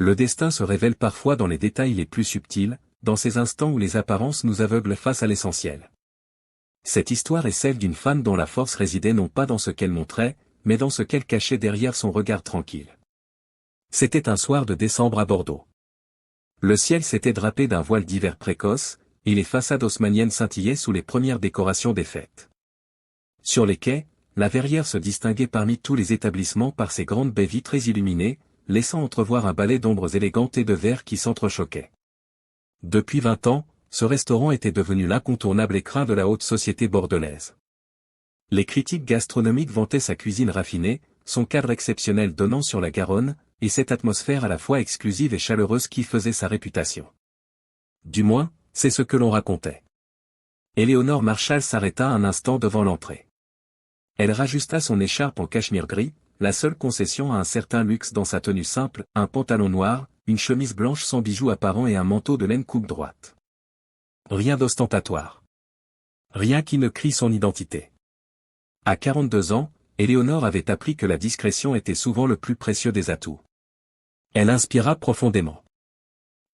Le destin se révèle parfois dans les détails les plus subtils, dans ces instants où les apparences nous aveuglent face à l'essentiel. Cette histoire est celle d'une femme dont la force résidait non pas dans ce qu'elle montrait, mais dans ce qu'elle cachait derrière son regard tranquille. C'était un soir de décembre à Bordeaux. Le ciel s'était drapé d'un voile d'hiver précoce, et les façades haussmanniennes scintillaient sous les premières décorations des fêtes. Sur les quais, la Verrière se distinguait parmi tous les établissements par ses grandes baies vitrées illuminées, laissant entrevoir un balai d'ombres élégantes et de verres qui s'entrechoquaient. Depuis 20 ans, ce restaurant était devenu l'incontournable écrin de la haute société bordelaise. Les critiques gastronomiques vantaient sa cuisine raffinée, son cadre exceptionnel donnant sur la Garonne, et cette atmosphère à la fois exclusive et chaleureuse qui faisait sa réputation. Du moins, c'est ce que l'on racontait. Éléonore Marchal s'arrêta un instant devant l'entrée. Elle rajusta son écharpe en cachemire gris, la seule concession à un certain luxe dans sa tenue simple, un pantalon noir, une chemise blanche sans bijoux apparents et un manteau de laine coupe droite. Rien d'ostentatoire. Rien qui ne crie son identité. À 42 ans, Éléonore avait appris que la discrétion était souvent le plus précieux des atouts. Elle inspira profondément.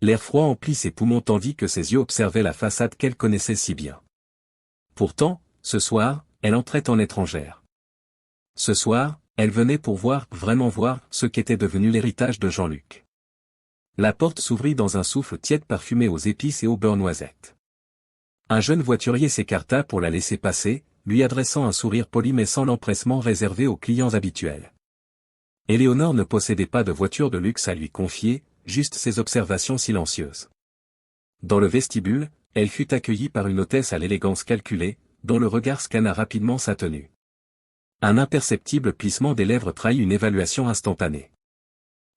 L'air froid emplit ses poumons tandis que ses yeux observaient la façade qu'elle connaissait si bien. Pourtant, ce soir, elle entrait en étrangère. Ce soir, elle venait pour voir, vraiment voir, ce qu'était devenu l'héritage de Jean-Luc. La porte s'ouvrit dans un souffle tiède parfumé aux épices et au beurre noisette. Un jeune voiturier s'écarta pour la laisser passer, lui adressant un sourire poli mais sans l'empressement réservé aux clients habituels. Éléonore ne possédait pas de voiture de luxe à lui confier, juste ses observations silencieuses. Dans le vestibule, elle fut accueillie par une hôtesse à l'élégance calculée, dont le regard scanna rapidement sa tenue. Un imperceptible plissement des lèvres trahit une évaluation instantanée.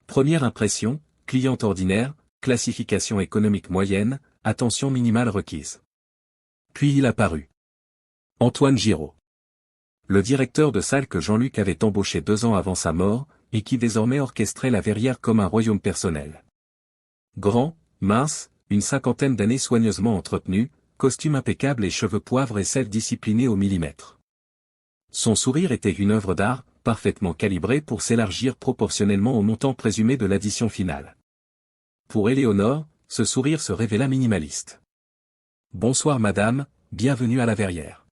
Première impression, cliente ordinaire, classification économique moyenne, attention minimale requise. Puis il apparut. Antoine Giraud. Le directeur de salle que Jean-Luc avait embauché 2 ans avant sa mort, et qui désormais orchestrait la Verrière comme un royaume personnel. Grand, mince, une 50aine d'années soigneusement entretenues, costume impeccable et cheveux poivre et cils disciplinés au millimètre. Son sourire était une œuvre d'art, parfaitement calibrée pour s'élargir proportionnellement au montant présumé de l'addition finale. Pour Éléonore, ce sourire se révéla minimaliste. « Bonsoir madame, bienvenue à la Verrière. »«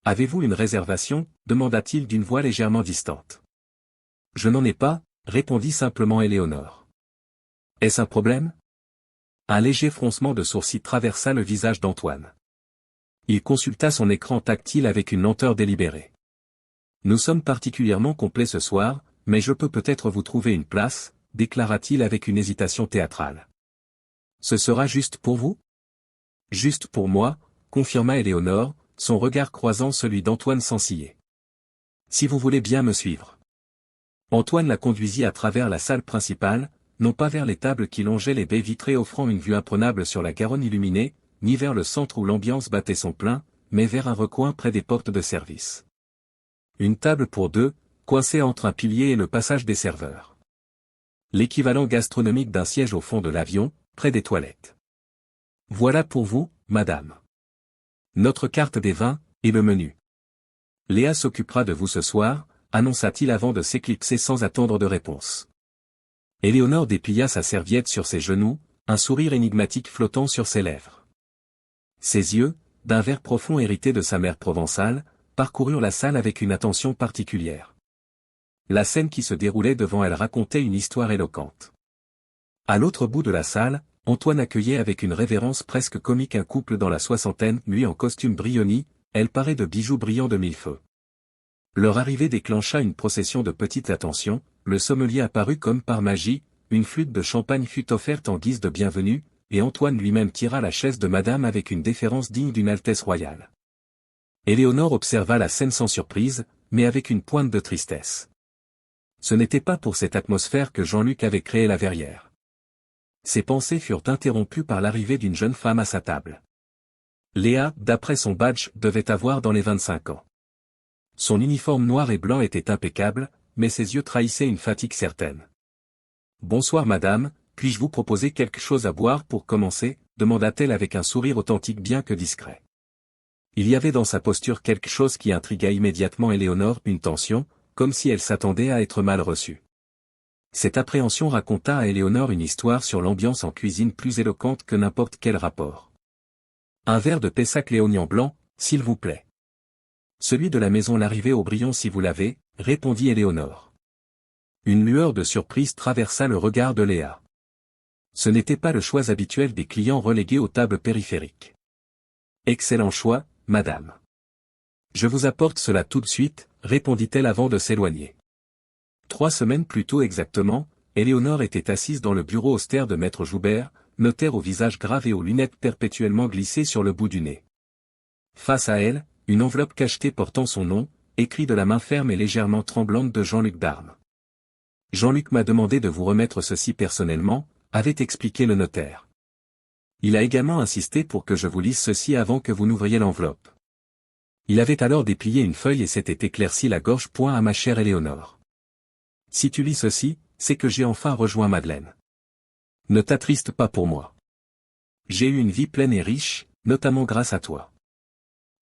Avez-vous une réservation ?» demanda-t-il d'une voix légèrement distante. « Je n'en ai pas » répondit simplement Éléonore. « Est-ce un problème ?» Un léger froncement de sourcils traversa le visage d'Antoine. Il consulta son écran tactile avec une lenteur délibérée. « Nous sommes particulièrement complets ce soir, mais je peux peut-être vous trouver une place, déclara-t-il avec une hésitation théâtrale. « Ce sera juste pour vous ?»« Juste pour moi », confirma Éléonore, son regard croisant celui d'Antoine sans ciller. « Si vous voulez bien me suivre. » Antoine la conduisit à travers la salle principale, non pas vers les tables qui longeaient les baies vitrées offrant une vue imprenable sur la Garonne illuminée, ni vers le centre où l'ambiance battait son plein, mais vers un recoin près des portes de service. Une table pour 2, coincée entre un pilier et le passage des serveurs. L'équivalent gastronomique d'un siège au fond de l'avion, près des toilettes. « Voilà pour vous, madame. Notre carte des vins, et le menu. Léa s'occupera de vous ce soir, annonça-t-il avant de s'éclipser sans attendre de réponse. Éléonore déplia sa serviette sur ses genoux, un sourire énigmatique flottant sur ses lèvres. Ses yeux, d'un vert profond hérité de sa mère provençale, parcoururent la salle avec une attention particulière. La scène qui se déroulait devant elle racontait une histoire éloquente. À l'autre bout de la salle, Antoine accueillait avec une révérence presque comique un couple dans la soixantaine, lui en costume brioni, elle parée de bijoux brillants de 1000 feux. Leur arrivée déclencha une procession de petites attentions, le sommelier apparut comme par magie, une flûte de champagne fut offerte en guise de bienvenue, et Antoine lui-même tira la chaise de madame avec une déférence digne d'une altesse royale. Éléonore observa la scène sans surprise, mais avec une pointe de tristesse. Ce n'était pas pour cette atmosphère que Jean-Luc avait créé la Verrière. Ses pensées furent interrompues par l'arrivée d'une jeune femme à sa table. Léa, d'après son badge, devait avoir dans les 25 ans. Son uniforme noir et blanc était impeccable, mais ses yeux trahissaient une fatigue certaine. « Bonsoir madame, puis-je vous proposer quelque chose à boire pour commencer ?» demanda-t-elle avec un sourire authentique bien que discret. Il y avait dans sa posture quelque chose qui intrigua immédiatement Éléonore, une tension, comme si elle s'attendait à être mal reçue. Cette appréhension raconta à Éléonore une histoire sur l'ambiance en cuisine plus éloquente que n'importe quel rapport. Un verre de Pessac léognan blanc, s'il vous plaît. Celui de la maison Larrivée au Brion si vous l'avez, répondit Éléonore. Une lueur de surprise traversa le regard de Léa. Ce n'était pas le choix habituel des clients relégués aux tables périphériques. Excellent choix, madame. Je vous apporte cela tout de suite, répondit-elle avant de s'éloigner. 3 semaines plus tôt exactement, Éléonore était assise dans le bureau austère de maître Joubert, notaire au visage grave et aux lunettes perpétuellement glissées sur le bout du nez. Face à elle, une enveloppe cachetée portant son nom, écrit de la main ferme et légèrement tremblante de Jean-Luc Darme. Jean-Luc m'a demandé de vous remettre ceci personnellement, avait expliqué le notaire. Il a également insisté pour que je vous lise ceci avant que vous n'ouvriez l'enveloppe. Il avait alors déplié une feuille et s'était éclairci la gorge. Point à ma chère Éléonore. Si tu lis ceci, c'est que j'ai enfin rejoint Madeleine. Ne t'attriste pas pour moi. J'ai eu une vie pleine et riche, notamment grâce à toi.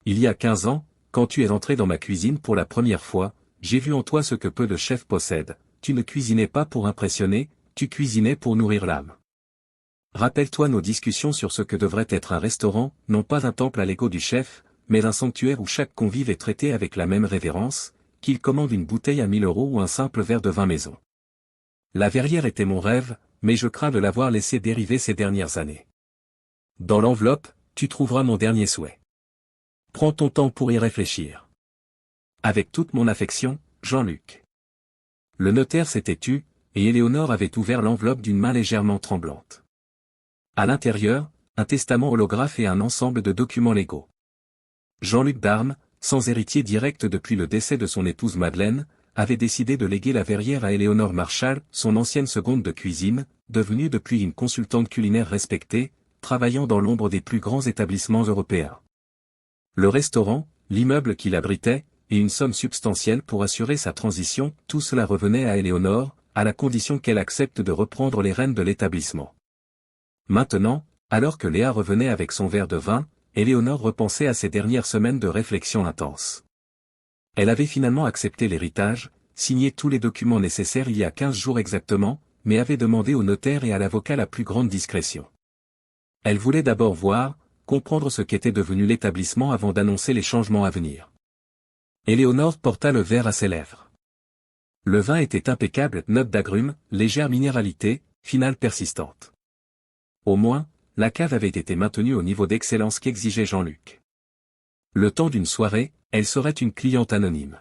Il y a 15 ans, quand tu es entré dans ma cuisine pour la première fois, j'ai vu en toi ce que peu de chefs possèdent. Tu ne cuisinais pas pour impressionner, tu cuisinais pour nourrir l'âme. Rappelle-toi nos discussions sur ce que devrait être un restaurant, non pas un temple à l'ego du chef, mais un sanctuaire où chaque convive est traité avec la même révérence, qu'il commande une bouteille à 1000 € ou un simple verre de vin maison. La Verrière était mon rêve, mais je crains de l'avoir laissé dériver ces dernières années. Dans l'enveloppe, tu trouveras mon dernier souhait. Prends ton temps pour y réfléchir. Avec toute mon affection, Jean-Luc. Le notaire s'était tu, et Éléonore avait ouvert l'enveloppe d'une main légèrement tremblante. À l'intérieur, un testament holographe et un ensemble de documents légaux. Jean-Luc Darme, sans héritier direct depuis le décès de son épouse Madeleine, avait décidé de léguer la Verrière à Éléonore Marchal, son ancienne seconde de cuisine, devenue depuis une consultante culinaire respectée, travaillant dans l'ombre des plus grands établissements européens. Le restaurant, l'immeuble qui l'abritait, et une somme substantielle pour assurer sa transition, tout cela revenait à Éléonore, à la condition qu'elle accepte de reprendre les rênes de l'établissement. Maintenant, alors que Léa revenait avec son verre de vin, Éléonore repensait à ses dernières semaines de réflexion intense. Elle avait finalement accepté l'héritage, signé tous les documents nécessaires il y a 15 jours exactement, mais avait demandé au notaire et à l'avocat la plus grande discrétion. Elle voulait d'abord voir, comprendre ce qu'était devenu l'établissement avant d'annoncer les changements à venir. Éléonore porta le verre à ses lèvres. Le vin était impeccable, note d'agrumes, légère minéralité, finale persistante. Au moins, la cave avait été maintenue au niveau d'excellence qu'exigeait Jean-Luc. Le temps d'une soirée, elle serait une cliente anonyme.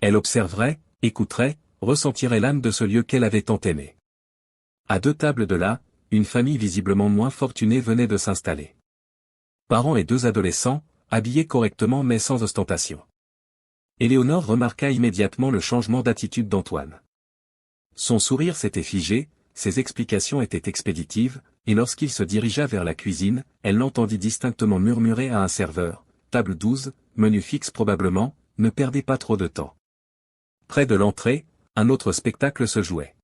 Elle observerait, écouterait, ressentirait l'âme de ce lieu qu'elle avait tant aimé. À 2 tables de là, une famille visiblement moins fortunée venait de s'installer. Parents et 2 adolescents, habillés correctement mais sans ostentation. Éléonore remarqua immédiatement le changement d'attitude d'Antoine. Son sourire s'était figé, ses explications étaient expéditives, et lorsqu'il se dirigea vers la cuisine, elle l'entendit distinctement murmurer à un serveur, « Table 12, menu fixe probablement, ne perdez pas trop de temps. » Près de l'entrée, un autre spectacle se jouait.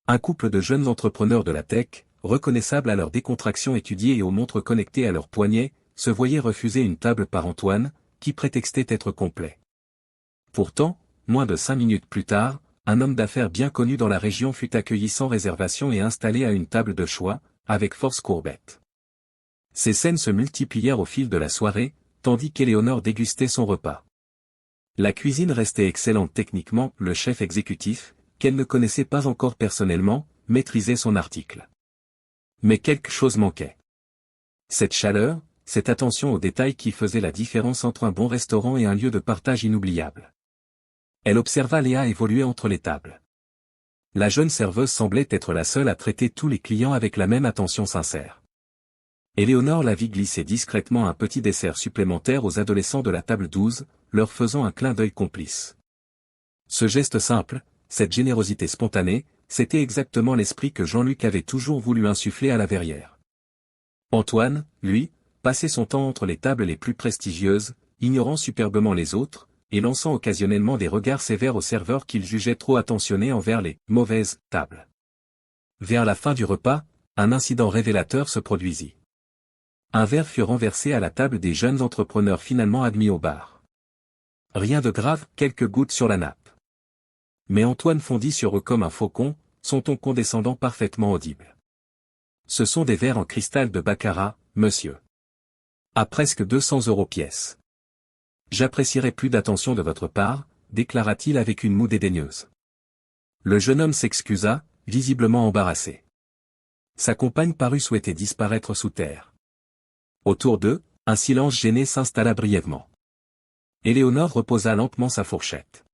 Un couple de jeunes entrepreneurs de la tech, reconnaissables à leur décontraction étudiée et aux montres connectées à leurs poignets, se voyaient refuser une table par Antoine, qui prétextait être complet. Pourtant, moins de 5 minutes plus tard, un homme d'affaires bien connu dans la région fut accueilli sans réservation et installé à une table de choix, avec force courbette. Ces scènes se multiplièrent au fil de la soirée, tandis qu'Éléonore dégustait son repas. La cuisine restait excellente techniquement, le chef exécutif, qu'elle ne connaissait pas encore personnellement, maîtrisait son article. Mais quelque chose manquait. Cette chaleur, cette attention aux détails qui faisait la différence entre un bon restaurant et un lieu de partage inoubliable. Elle observa Léa évoluer entre les tables. La jeune serveuse semblait être la seule à traiter tous les clients avec la même attention sincère. Éléonore la vit glisser discrètement un petit dessert supplémentaire aux adolescents de la table 12, leur faisant un clin d'œil complice. Ce geste simple, cette générosité spontanée, c'était exactement l'esprit que Jean-Luc avait toujours voulu insuffler à la Verrière. Antoine, lui, passait son temps entre les tables les plus prestigieuses, ignorant superbement les autres, et lançant occasionnellement des regards sévères aux serveurs qu'il jugeait trop attentionnés envers les « mauvaises » tables. Vers la fin du repas, un incident révélateur se produisit. Un verre fut renversé à la table des jeunes entrepreneurs finalement admis au bar. Rien de grave, quelques gouttes sur la nappe. Mais Antoine fondit sur eux comme un faucon, son ton condescendant parfaitement audible. Ce sont des verres en cristal de baccarat, monsieur. À presque 200 € pièce. J'apprécierais plus d'attention de votre part, déclara-t-il avec une moue dédaigneuse. Le jeune homme s'excusa, visiblement embarrassé. Sa compagne parut souhaiter disparaître sous terre. Autour d'eux, un silence gêné s'installa brièvement. Éléonore reposa lentement sa fourchette.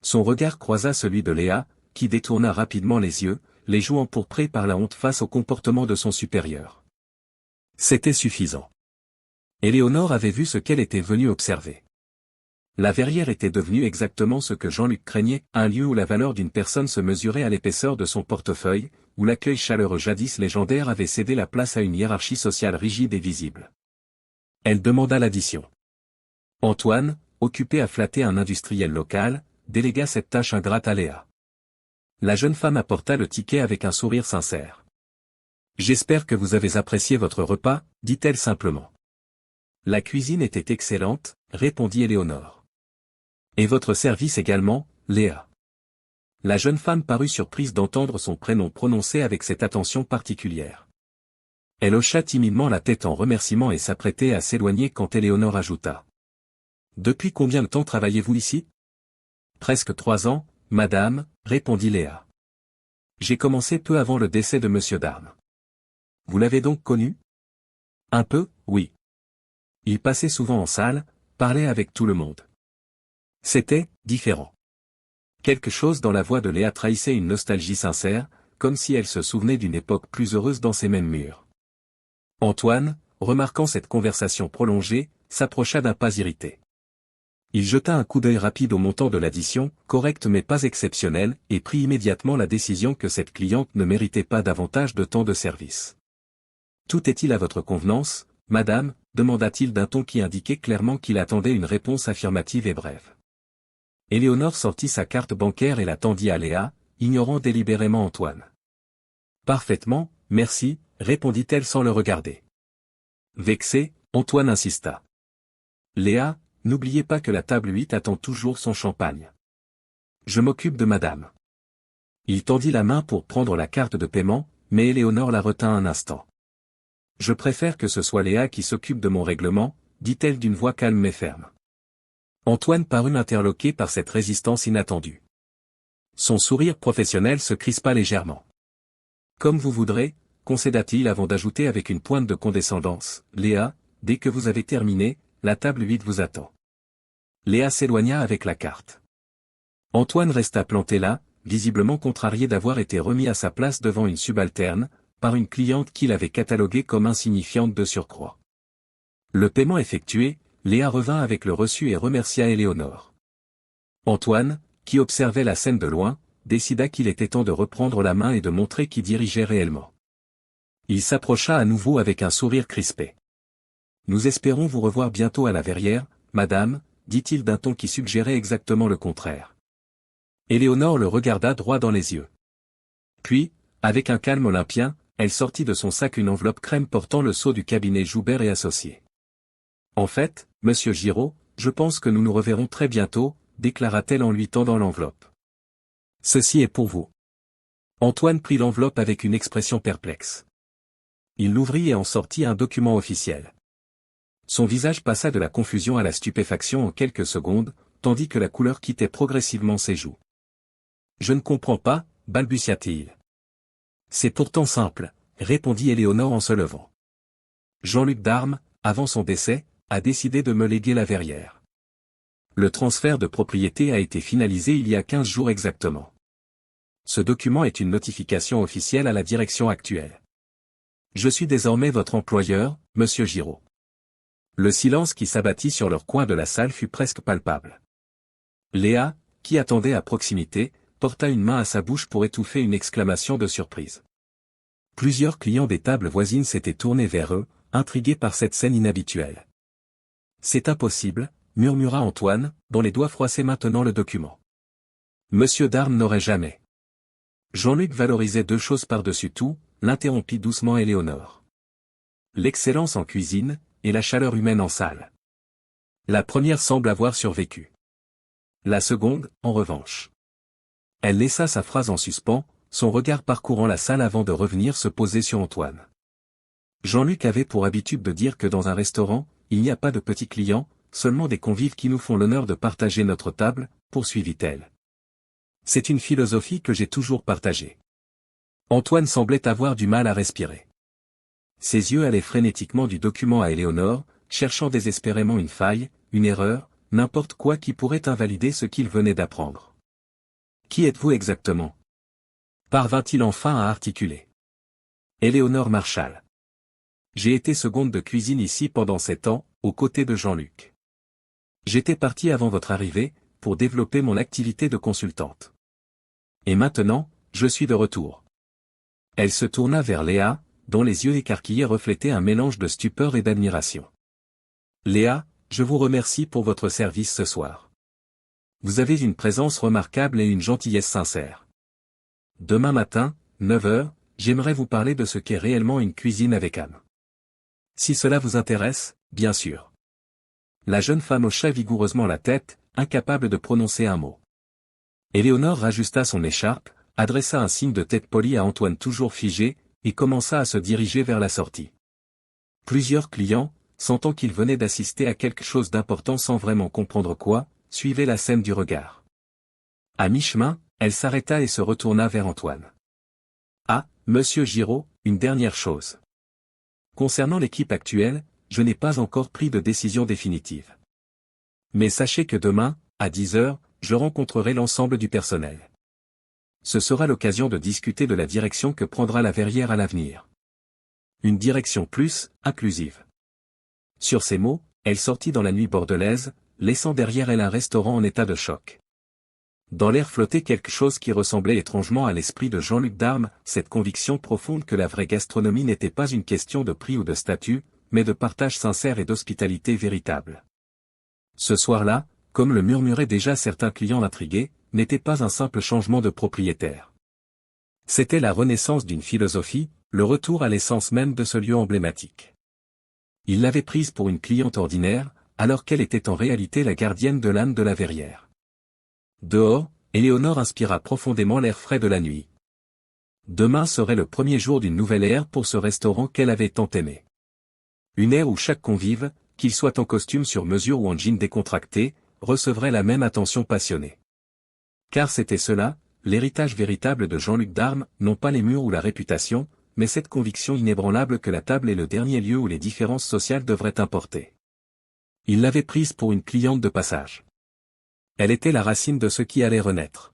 Son regard croisa celui de Léa, qui détourna rapidement les yeux, les joues empourprées par la honte face au comportement de son supérieur. C'était suffisant. Éléonore avait vu ce qu'elle était venue observer. La verrière était devenue exactement ce que Jean-Luc craignait, un lieu où la valeur d'une personne se mesurait à l'épaisseur de son portefeuille, où l'accueil chaleureux jadis légendaire avait cédé la place à une hiérarchie sociale rigide et visible. Elle demanda l'addition. Antoine, occupé à flatter un industriel local, délégua cette tâche ingrate à Léa. La jeune femme apporta le ticket avec un sourire sincère. « J'espère que vous avez apprécié votre repas, dit-elle simplement. » « La cuisine était excellente, répondit Éléonore. « Et votre service également, Léa. » La jeune femme parut surprise d'entendre son prénom prononcé avec cette attention particulière. Elle hocha timidement la tête en remerciement et s'apprêtait à s'éloigner quand Éléonore ajouta. « Depuis combien de temps travaillez-vous ici ? » « Presque 3 ans, madame, répondit Léa. « J'ai commencé peu avant le décès de monsieur Darme. »« Vous l'avez donc connu ? » ?»« Un peu, oui. Il passait souvent en salle, parlait avec tout le monde. C'était différent. » Quelque chose dans la voix de Léa trahissait une nostalgie sincère, comme si elle se souvenait d'une époque plus heureuse dans ces mêmes murs. Antoine, remarquant cette conversation prolongée, s'approcha d'un pas irrité. Il jeta un coup d'œil rapide au montant de l'addition, correct mais pas exceptionnel, et prit immédiatement la décision que cette cliente ne méritait pas davantage de temps de service. « Tout est-il à votre convenance, madame ?» demanda-t-il d'un ton qui indiquait clairement qu'il attendait une réponse affirmative et brève. Éléonore sortit sa carte bancaire et la tendit à Léa, ignorant délibérément Antoine. « Parfaitement, merci, répondit-elle sans le regarder. Vexé, Antoine insista. « Léa, n'oubliez pas que la table 8 attend toujours son champagne. Je m'occupe de madame. » Il tendit la main pour prendre la carte de paiement, mais Éléonore la retint un instant. « Je préfère que ce soit Léa qui s'occupe de mon règlement, dit-elle d'une voix calme mais ferme. Antoine parut interloqué par cette résistance inattendue. Son sourire professionnel se crispa légèrement. « Comme vous voudrez, concéda-t-il avant d'ajouter avec une pointe de condescendance, « Léa, dès que vous avez terminé, la table 8 vous attend. » Léa s'éloigna avec la carte. Antoine resta planté là, visiblement contrarié d'avoir été remis à sa place devant une subalterne, par une cliente qu'il avait cataloguée comme insignifiante de surcroît. Le paiement effectué, Léa revint avec le reçu et remercia Éléonore. Antoine, qui observait la scène de loin, décida qu'il était temps de reprendre la main et de montrer qui dirigeait réellement. Il s'approcha à nouveau avec un sourire crispé. « Nous espérons vous revoir bientôt à la Verrière, madame, » dit-il d'un ton qui suggérait exactement le contraire. Éléonore le regarda droit dans les yeux. Puis, avec un calme olympien, elle sortit de son sac une enveloppe crème portant le sceau du cabinet Joubert et Associés. « En fait, monsieur Giraud, je pense que nous nous reverrons très bientôt, » déclara-t-elle en lui tendant l'enveloppe. « Ceci est pour vous. » Antoine prit l'enveloppe avec une expression perplexe. Il l'ouvrit et en sortit un document officiel. Son visage passa de la confusion à la stupéfaction en quelques secondes, tandis que la couleur quittait progressivement ses joues. « Je ne comprends pas, » balbutia-t-il. « C'est pourtant simple, » répondit Éléonore en se levant. « Jean-Luc Darme, avant son décès, a décidé de me léguer la Verrière. Le transfert de propriété a été finalisé il y a 15 jours exactement. Ce document est une notification officielle à la direction actuelle. Je suis désormais votre employeur, monsieur Giraud. » Le silence qui s'abattit sur leur coin de la salle fut presque palpable. Léa, qui attendait à proximité, porta une main à sa bouche pour étouffer une exclamation de surprise. Plusieurs clients des tables voisines s'étaient tournés vers eux, intrigués par cette scène inhabituelle. « C'est impossible, » murmura Antoine, dont les doigts froissaient maintenant le document. Monsieur Darme n'aurait jamais. Jean-Luc valorisait 2 choses par-dessus tout, l'interrompit doucement Éléonore. L'excellence en cuisine, et la chaleur humaine en salle. La première semble avoir survécu. La seconde, en revanche. Elle laissa sa phrase en suspens, son regard parcourant la salle avant de revenir se poser sur Antoine. Jean-Luc avait pour habitude de dire que dans un restaurant, il n'y a pas de petits clients, seulement des convives qui nous font l'honneur de partager notre table, poursuivit-elle. C'est une philosophie que j'ai toujours partagée. Antoine semblait avoir du mal à respirer. Ses yeux allaient frénétiquement du document à Éléonore, cherchant désespérément une faille, une erreur, n'importe quoi qui pourrait invalider ce qu'il venait d'apprendre. « Qui êtes-vous exactement » parvint-il enfin à articuler. « Éléonore Marchal. J'ai été seconde de cuisine ici pendant 7 ans, aux côtés de Jean-Luc. J'étais partie avant votre arrivée, pour développer mon activité de consultante. Et maintenant, je suis de retour. » Elle se tourna vers Léa, dont les yeux écarquillés reflétaient un mélange de stupeur et d'admiration. « Léa, je vous remercie pour votre service ce soir. Vous avez une présence remarquable et une gentillesse sincère. Demain matin, 9 heures, j'aimerais vous parler de ce qu'est réellement une cuisine avec âme. Si cela vous intéresse, bien sûr. » La jeune femme hocha vigoureusement la tête, incapable de prononcer un mot. Éléonore rajusta son écharpe, adressa un signe de tête poli à Antoine toujours figé, et commença à se diriger vers la sortie. Plusieurs clients, sentant qu'ils venaient d'assister à quelque chose d'important sans vraiment comprendre quoi, suivaient la scène du regard. À mi-chemin, elle s'arrêta et se retourna vers Antoine. « Ah, monsieur Giraud, une dernière chose. Concernant l'équipe actuelle, je n'ai pas encore pris de décision définitive. Mais sachez que demain, à 10 heures, je rencontrerai l'ensemble du personnel. Ce sera l'occasion de discuter de la direction que prendra la Verrière à l'avenir. Une direction plus, inclusive. » Sur ces mots, elle sortit dans la nuit bordelaise, laissant derrière elle un restaurant en état de choc. Dans l'air flottait quelque chose qui ressemblait étrangement à l'esprit de Jean-Luc Darme, cette conviction profonde que la vraie gastronomie n'était pas une question de prix ou de statut, mais de partage sincère et d'hospitalité véritable. Ce soir-là, comme le murmuraient déjà certains clients intrigués, n'était pas un simple changement de propriétaire. C'était la renaissance d'une philosophie, le retour à l'essence même de ce lieu emblématique. Il l'avait prise pour une cliente ordinaire, alors qu'elle était en réalité la gardienne de l'âme de la Verrière. Dehors, Éléonore inspira profondément l'air frais de la nuit. Demain serait le premier jour d'une nouvelle ère pour ce restaurant qu'elle avait tant aimé. Une ère où chaque convive, qu'il soit en costume sur mesure ou en jean décontracté, recevrait la même attention passionnée. Car c'était cela, l'héritage véritable de Jean-Luc Darme, non pas les murs ou la réputation, mais cette conviction inébranlable que la table est le dernier lieu où les différences sociales devraient importer. Il l'avait prise pour une cliente de passage. Elle était la racine de ce qui allait renaître.